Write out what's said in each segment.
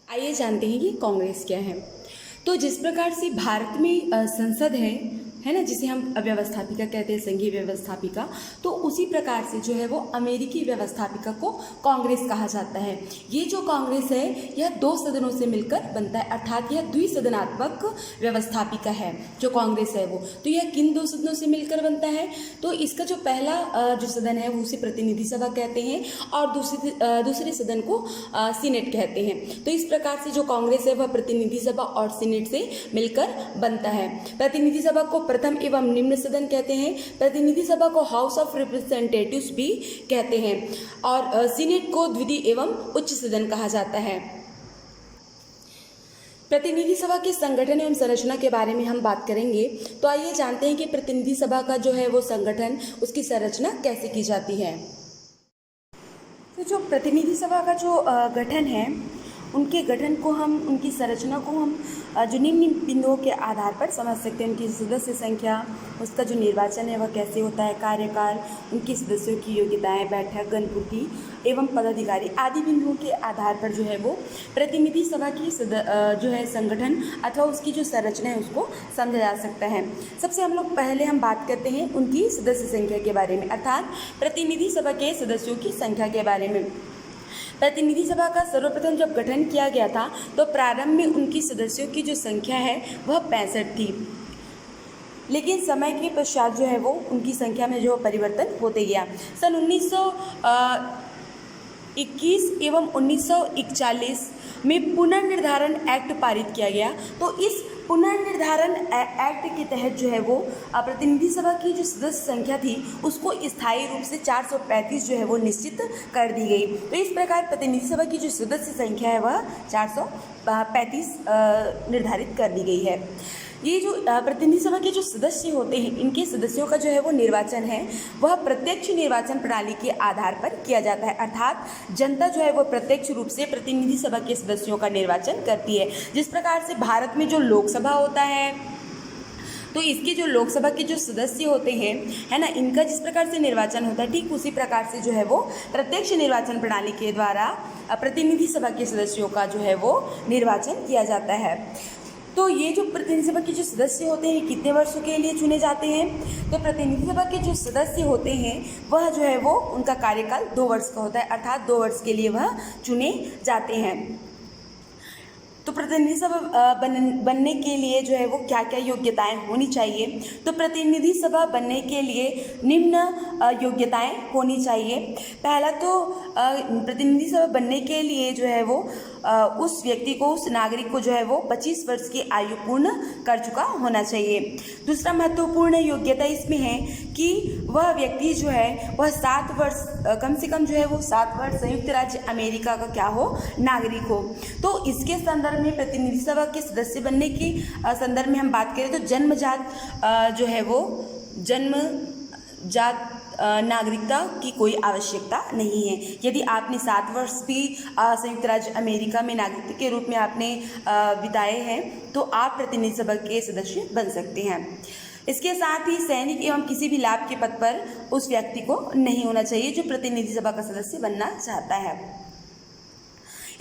आइए जानते हैं कि कांग्रेस क्या है। तो जिस प्रकार से भारत में संसद है ना, जिसे हम व्यवस्थापिका कहते हैं, संघीय व्यवस्थापिका, तो उसी प्रकार से जो है वो अमेरिकी व्यवस्थापिका को कांग्रेस कहा जाता है। ये जो कांग्रेस है यह 2 सदनों से मिलकर बनता है, अर्थात यह द्विसदनात्मक व्यवस्थापिका है जो कांग्रेस है वो। तो यह किन 2 सदनों से मिलकर बनता है? तो इसका जो पहला जो सदन है वो उसे प्रतिनिधि सभा कहते हैं और दूसरे सदन को सीनेट कहते हैं। तो इस प्रकार से जो कांग्रेस है वह प्रतिनिधि सभा और सीनेट से मिलकर बनता है। प्रतिनिधि सभा को प्रथम एवं निम्न सदन कहते हैं, प्रतिनिधि सभा को हाउस ऑफ रिप्रेजेंटेटिव्स भी कहते हैं और सीनेट को द्वितीय एवं उच्च सदन कहा जाता है। प्रतिनिधि सभा के संगठन एवं संरचना के बारे में हम बात करेंगे। तो आइए जानते हैं कि प्रतिनिधि सभा का जो है वो संगठन, उसकी संरचना कैसे की जाती है। तो जो प्रतिनिधि सभा का जो गठन है, उनके गठन को हम, उनकी संरचना को हम जो निम्न बिंदुओं के आधार पर समझ सकते हैं। उनकी सदस्य संख्या, उसका जो निर्वाचन है वह कैसे होता है, कार्यकाल, उनके सदस्यों की योग्यताएं, बैठक, गणपूर्ति एवं पदाधिकारी आदि बिंदुओं के आधार पर जो है वो प्रतिनिधि सभा की जो है संगठन अथवा उसकी जो संरचना है उसको समझा जा सकता है। सबसे पहले हम बात करते हैं उनकी सदस्य संख्या के बारे में, अर्थात प्रतिनिधि सभा के सदस्यों की संख्या के बारे में। प्रतिनिधि सभा का सर्वप्रथम जब गठन किया गया था तो प्रारंभ में उनकी सदस्यों की जो संख्या है वह 65 थी, लेकिन समय के पश्चात जो है वो उनकी संख्या में जो परिवर्तन होते गया। सन 1921 एवं 1941 में पुनर्निर्धारण एक्ट पारित किया गया। तो इस पुनर्निर्धारण एक्ट के तहत जो है वो प्रतिनिधि सभा की जो सदस्य संख्या थी उसको स्थायी रूप से 435 जो है वो निश्चित कर दी गई। तो इस प्रकार प्रतिनिधि सभा की जो सदस्य संख्या है वह 435 निर्धारित कर दी गई है। ये जो प्रतिनिधि सभा के जो सदस्य होते हैं, इनके सदस्यों का जो है वो निर्वाचन है वह प्रत्यक्ष निर्वाचन प्रणाली के आधार पर किया जाता है, अर्थात जनता जो है वो प्रत्यक्ष रूप से प्रतिनिधि सभा के सदस्यों का निर्वाचन करती है। जिस प्रकार से भारत में जो लोकसभा होता है, तो इसके जो लोकसभा के जो सदस्य होते हैं, है ना, इनका जिस प्रकार से निर्वाचन होता है, ठीक उसी प्रकार से जो है वो प्रत्यक्ष निर्वाचन प्रणाली के द्वारा प्रतिनिधि सभा के सदस्यों का जो है वो निर्वाचन किया जाता है। तो ये जो प्रतिनिधि सभा के जो सदस्य होते हैं कितने वर्षों के लिए चुने जाते हैं? तो प्रतिनिधि सभा के जो सदस्य होते हैं वह जो है वो उनका कार्यकाल 2 वर्ष का होता है, अर्थात 2 वर्ष के लिए वह चुने जाते हैं। तो प्रतिनिधि सभा बनने के लिए जो है वो क्या क्या योग्यताएं होनी चाहिए? तो प्रतिनिधि सभा बनने के लिए निम्न योग्यताएं होनी चाहिए। पहला तो प्रतिनिधि सभा बनने के लिए जो है वो उस व्यक्ति को, उस नागरिक को जो है वो 25 वर्ष की आयु पूर्ण कर चुका होना चाहिए। दूसरा महत्वपूर्ण योग्यता इसमें है कि वह व्यक्ति जो है वह 7 वर्ष, कम से कम जो है वो 7 वर्ष संयुक्त राज्य अमेरिका का क्या हो, नागरिक हो। तो इसके संदर्भ में प्रतिनिधि सभा के सदस्य बनने की संदर्भ में हम बात करें तो जन्मजात जो है वो जन्मजात नागरिकता की कोई आवश्यकता नहीं है। यदि आपने 7 वर्ष भी संयुक्त राज्य अमेरिका में नागरिक के रूप में आपने बिताए हैं तो आप प्रतिनिधि सभा के सदस्य बन सकते हैं। इसके साथ ही सैनिक एवं किसी भी लाभ के पद पर उस व्यक्ति को नहीं होना चाहिए जो प्रतिनिधि सभा का सदस्य बनना चाहता है।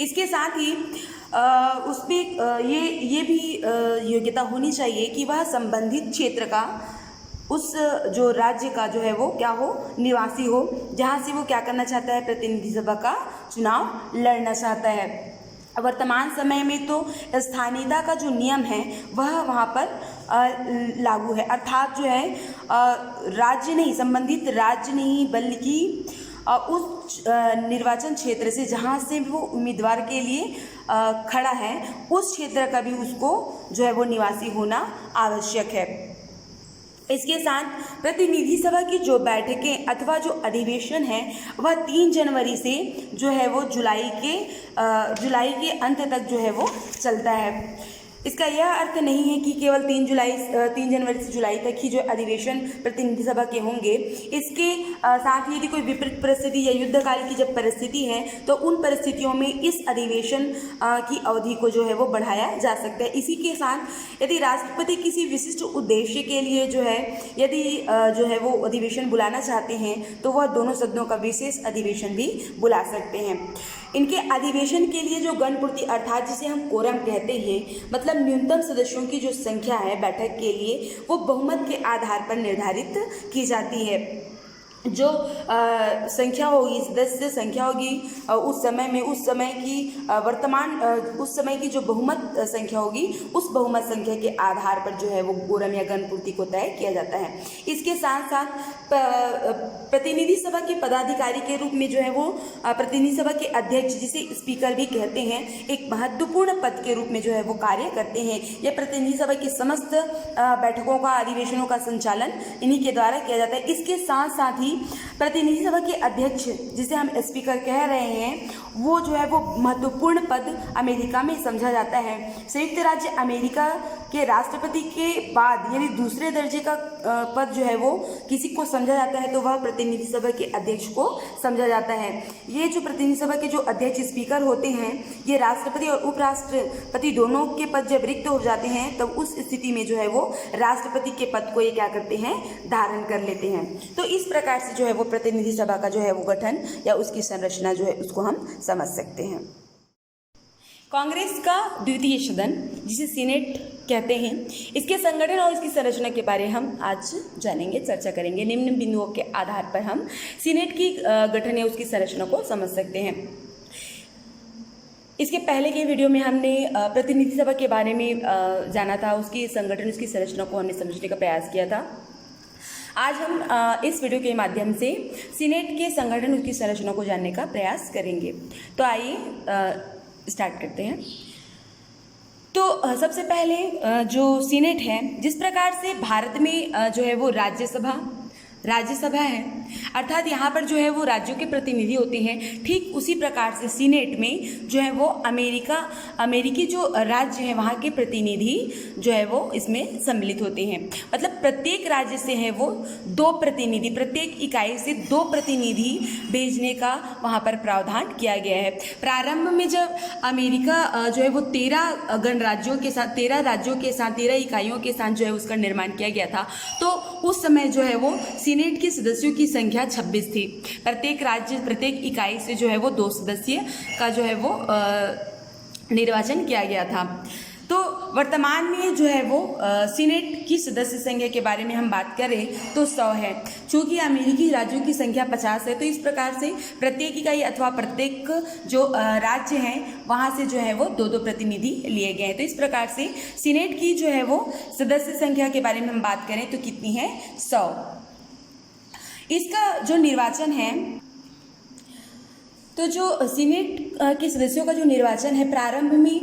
इसके साथ ही उसमें ये भी योग्यता होनी चाहिए कि वह संबंधित क्षेत्र का, उस जो राज्य का जो है वो क्या हो, निवासी हो, जहाँ से वो क्या करना चाहता है, प्रतिनिधि सभा का चुनाव लड़ना चाहता है। वर्तमान समय में तो स्थानीयता का जो नियम है वह वहाँ पर लागू है, अर्थात जो है राज्य नहीं, संबंधित राज्य नहीं बल्कि उस निर्वाचन क्षेत्र से जहाँ से वो उम्मीदवार के लिए खड़ा है उस क्षेत्र का भी उसको जो है वो निवासी होना आवश्यक है। इसके साथ प्रतिनिधि सभा की जो बैठकें अथवा जो अधिवेशन है वह 3 जनवरी से जो है वो जुलाई के अंत तक जो है वो चलता है। इसका यह अर्थ नहीं है कि केवल 3 जनवरी से जुलाई तक ही जो अधिवेशन प्रतिनिधि सभा के होंगे। इसके साथ ही यदि कोई विपरीत परिस्थिति या युद्धकाल की जब परिस्थिति है तो उन परिस्थितियों में इस अधिवेशन की अवधि को जो है वो बढ़ाया जा सकता है। इसी के साथ यदि राष्ट्रपति किसी विशिष्ट उद्देश्य के लिए जो है यदि जो है वो अधिवेशन बुलाना चाहते हैं तो वह दोनों सदनों का विशेष अधिवेशन भी बुला सकते हैं। इनके अधिवेशन के लिए जो गणपूर्ति अर्थात जिसे हम कोरम कहते हैं, मतलब न्यूनतम सदस्यों की जो संख्या है बैठक के लिए, वो बहुमत के आधार पर निर्धारित की जाती है। जो संख्या होगी, सदस्य संख्या होगी उस समय में, उस समय की जो बहुमत संख्या होगी, उस बहुमत संख्या के आधार पर जो है वो कोरम या गणपूर्ति को तय किया जाता है। इसके साथ साथ प्रतिनिधि सभा के पदाधिकारी के रूप में जो है वो प्रतिनिधि सभा के अध्यक्ष, जिसे स्पीकर भी कहते हैं, एक महत्वपूर्ण पद के रूप में जो है वो कार्य करते हैं। यह प्रतिनिधि सभा की समस्त बैठकों का, अधिवेशनों का संचालन इन्हीं के द्वारा किया जाता है। इसके साथ साथ ही प्रतिनिधि सभा के अध्यक्ष, जिसे हम स्पीकर कह रहे हैं, वो जो है वो महत्वपूर्ण पद अमेरिका में समझा जाता है। संयुक्त राज्य अमेरिका के राष्ट्रपति के बाद यदि दूसरे दर्जे का पद जो है वो किसी को समझा जाता है तो वह प्रतिनिधि सभा के अध्यक्ष को समझा जाता है। ये जो प्रतिनिधि सभा के जो अध्यक्ष स्पीकर होते हैं, ये राष्ट्रपति और उपराष्ट्रपति दोनों के पद जब रिक्त हो जाते हैं तब उस स्थिति में जो है वो राष्ट्रपति के पद को ये क्या करते हैं, धारण कर लेते हैं। तो इस प्रकार से जो है वो प्रतिनिधि सभा का जो है वो गठन या उसकी संरचना जो है उसको हम समझ सकते हैं। कांग्रेस का द्वितीय सदन, जिसे सीनेट कहते हैं, इसके संगठन और इसकी संरचना के बारे हम आज जानेंगे, चर्चा करेंगे। निम्न बिंदुओं के आधार पर हम सीनेट की गठन या उसकी संरचना को समझ सकते हैं। इसके पहले के वीडियो में हमने प्रतिनिधि सभा के बारे में जाना था, उसकी संगठन, उसकी संरचना को हमने समझने का प्रयास किया था। आज हम इस वीडियो के माध्यम से सीनेट के संगठन, उसकी संरचना को जानने का प्रयास करेंगे। तो आइए स्टार्ट करते हैं। तो सबसे पहले जो सीनेट है, जिस प्रकार से भारत में जो है वो राज्यसभा है, अर्थात यहाँ पर जो है वो राज्यों के प्रतिनिधि होते हैं, ठीक उसी प्रकार से सीनेट में जो है वो अमेरिकी जो राज्य है वहाँ के प्रतिनिधि जो है वो इसमें सम्मिलित होते हैं। मतलब प्रत्येक राज्य से है वो 2 प्रतिनिधि, प्रत्येक इकाई से 2 प्रतिनिधि भेजने का वहाँ पर प्रावधान किया गया है। प्रारंभ में जब अमेरिका जो है वो 13 गणराज्यों के साथ, 13 राज्यों के साथ, 13 इकाइयों के साथ जो है उसका निर्माण किया गया था, तो उस समय जो है वो सीनेट के सदस्यों की संख्या 26 थी। प्रत्येक राज्य, प्रत्येक इकाई से जो है वो 2 सदस्य का जो है वो निर्वाचन किया गया था। तो वर्तमान में जो है वो सीनेट की सदस्य संख्या के बारे में हम बात करें तो 100 है। चूँकि अमेरिकी राज्यों की संख्या 50 है, तो इस प्रकार से प्रत्येक इकाई अथवा प्रत्येक जो राज्य हैं वहाँ से जो है वो 2-2 प्रतिनिधि लिए गए हैं। तो इस प्रकार से सीनेट की जो है वो सदस्य संख्या के बारे में हम बात करें तो कितनी है, 100। इसका जो निर्वाचन है, तो जो सीनेट के सदस्यों का जो निर्वाचन है, प्रारंभ में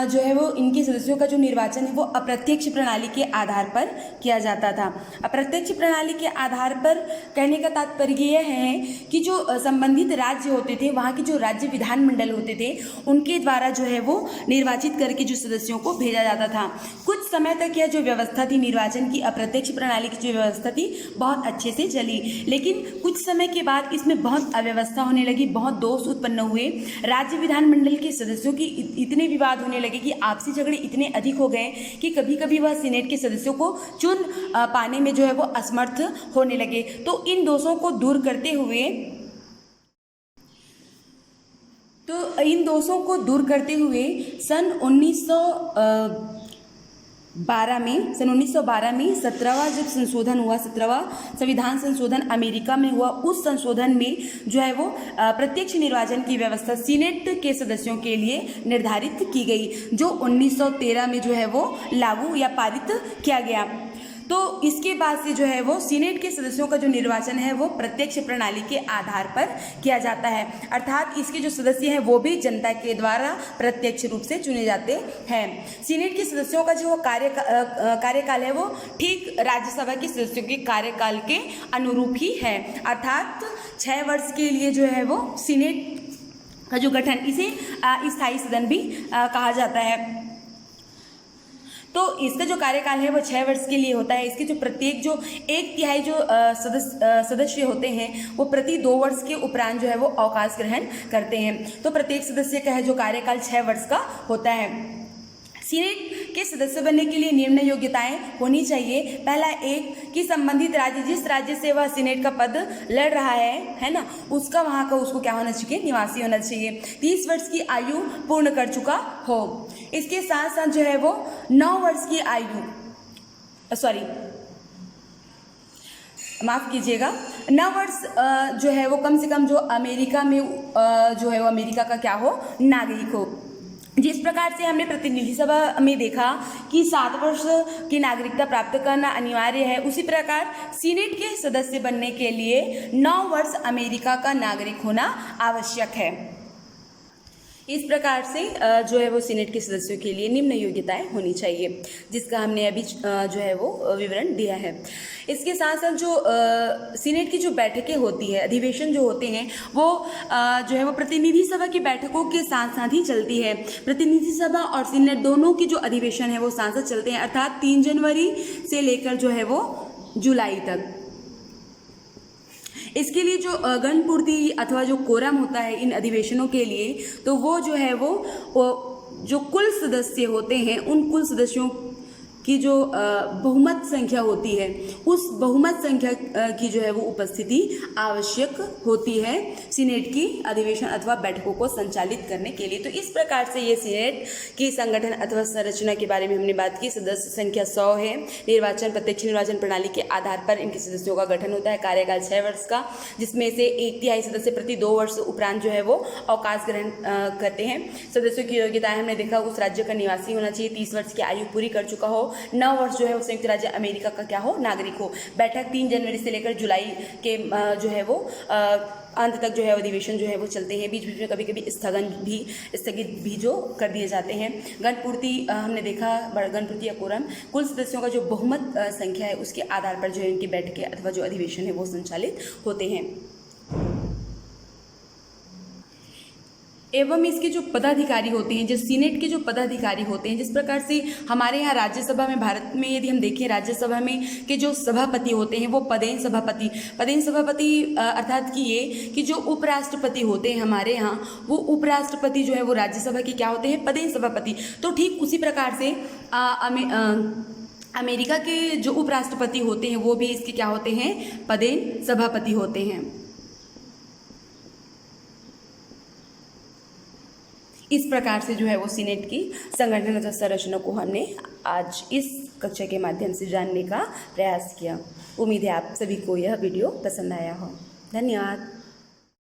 जो है वो इनके सदस्यों का जो निर्वाचन है वो अप्रत्यक्ष प्रणाली के आधार पर किया जाता था। अप्रत्यक्ष प्रणाली के आधार पर कहने का तात्पर्य यह है कि जो संबंधित राज्य होते थे, वहाँ के जो राज्य विधानमंडल होते थे, उनके द्वारा जो है वो निर्वाचित करके जो सदस्यों को भेजा जाता था। कुछ समय तक यह जो व्यवस्था थी निर्वाचन की, अप्रत्यक्ष प्रणाली की जो व्यवस्था थी, बहुत अच्छे से चली। लेकिन कुछ समय के बाद इसमें बहुत अव्यवस्था होने लगी, बहुत दोष उत्पन्न हुए। राज्य विधानमंडल के सदस्यों की इतने विवाद होने लगे कि आपसी झगड़े इतने अधिक हो गए कि कभी कभी वह सीनेट के सदस्यों को चुन पाने में जो है वो असमर्थ होने लगे। तो इन दोषों को दूर करते हुए सन 1912 में 17वां जब संशोधन हुआ, 17वां संविधान संशोधन अमेरिका में हुआ, उस संशोधन में जो है वो प्रत्यक्ष निर्वाचन की व्यवस्था सीनेट के सदस्यों के लिए निर्धारित की गई, जो 1913 में जो है वो लागू या पारित किया गया। तो इसके बाद से जो है वो सीनेट के सदस्यों का जो निर्वाचन है वो प्रत्यक्ष प्रणाली के आधार पर किया जाता है, अर्थात इसके जो सदस्य हैं वो भी जनता के द्वारा प्रत्यक्ष रूप से चुने जाते हैं। सीनेट के सदस्यों का जो कार्यकाल है वो ठीक राज्यसभा के सदस्यों के कार्यकाल के अनुरूप ही है, अर्थात 6 वर्ष के लिए जो है वो सीनेट का जो गठन, इसे स्थायी सदन भी कहा जाता है। तो इसका जो कार्यकाल है वो 6 वर्ष के लिए होता है। इसके जो प्रत्येक जो 1/3 जो सदस्य होते हैं वो प्रति 2 वर्ष के उपरांत जो है वो अवकाश ग्रहण करते हैं। तो प्रत्येक सदस्य का है जो कार्यकाल 6 वर्ष का होता है। सीनेट के सदस्य बनने के लिए निम्न योग्यताएं होनी चाहिए। पहला एक कि संबंधित राज्य, जिस राज्य से वह सीनेट का पद लड़ रहा है ना, उसका वहाँ का उसको क्या होना चाहिए, निवासी होना चाहिए। 30 वर्ष की आयु पूर्ण कर चुका हो। इसके साथ साथ जो है वो 9 वर्ष की आयु, माफ़ कीजिएगा, 9 वर्ष जो है वो कम से कम जो अमेरिका में जो है वो अमेरिका का क्या हो, नागरिक हो। जिस प्रकार से हमने प्रतिनिधि सभा में देखा कि 7 वर्ष की नागरिकता प्राप्त करना अनिवार्य है, उसी प्रकार सीनेट के सदस्य बनने के लिए 9 वर्ष अमेरिका का नागरिक होना आवश्यक है। इस प्रकार से जो है वो सीनेट के सदस्यों के लिए निम्न योग्यताएं होनी चाहिए, जिसका हमने अभी जो है वो विवरण दिया है। इसके साथ साथ जो सीनेट की जो बैठकें होती है, अधिवेशन जो होते हैं, वो जो है वो प्रतिनिधि सभा की बैठकों के साथ साथ ही चलती है। प्रतिनिधि सभा और सीनेट दोनों की जो अधिवेशन है वो साथ साथ चलते हैं, अर्थात 3 जनवरी से लेकर जो है वो जुलाई तक। इसके लिए जो गणपूर्ति अथवा जो कोरम होता है इन अधिवेशनों के लिए, तो वो जो है वो जो कुल सदस्य होते हैं, उन कुल सदस्यों की जो बहुमत संख्या होती है, उस बहुमत संख्या की जो है वो उपस्थिति आवश्यक होती है सीनेट की अधिवेशन अथवा बैठकों को संचालित करने के लिए। तो इस प्रकार से ये सीनेट की संगठन अथवा संरचना के बारे में हमने बात की। सदस्य संख्या 100 है। निर्वाचन, प्रत्यक्ष निर्वाचन प्रणाली के आधार पर इनके सदस्यों का गठन होता है। कार्यकाल 6 वर्ष का, जिसमें से 1/3 सदस्य प्रति 2 वर्ष उपरांत जो है वो अवकाश ग्रहण करते हैं। सदस्यों की योग्यताएं हमने देखा, उस राज्य का निवासी होना चाहिए, 30 वर्ष की आयु पूरी कर चुका हो, 9 वर्ष जो है वो संयुक्त राज्य अमेरिका का क्या हो, नागरिक हो। बैठक 3 जनवरी से लेकर जुलाई के जो है वो अंत तक जो है अधिवेशन जो है वो चलते हैं। बीच बीच में कभी कभी स्थगित भी जो कर दिए जाते हैं। गणपूर्ति हमने देखा, गणपूर्ति या कोरम, कुल सदस्यों का जो बहुमत संख्या है उसके आधार पर जो है इनकी बैठकें अथवा जो अधिवेशन है वो संचालित होते हैं। एवं इसके जो पदाधिकारी होते हैं, जो सीनेट के जो पदाधिकारी होते हैं, जिस प्रकार से हमारे यहाँ राज्यसभा में, भारत में यदि हम देखें, राज्यसभा में के जो सभापति होते हैं वो पदेन सभापति अर्थात कि ये कि जो उपराष्ट्रपति होते हैं हमारे यहाँ, वो उपराष्ट्रपति जो है वो राज्यसभा के क्या होते हैं, पदेन सभापति। तो ठीक उसी प्रकार से अमेरिका के जो उपराष्ट्रपति होते हैं वो भी इसके क्या होते हैं, पदेन सभापति होते हैं। इस प्रकार से जो है वो सीनेट की संगठन तथा संरचना को हमने आज इस कक्षा के माध्यम से जानने का प्रयास किया। उम्मीद है आप सभी को यह वीडियो पसंद आया हो। धन्यवाद।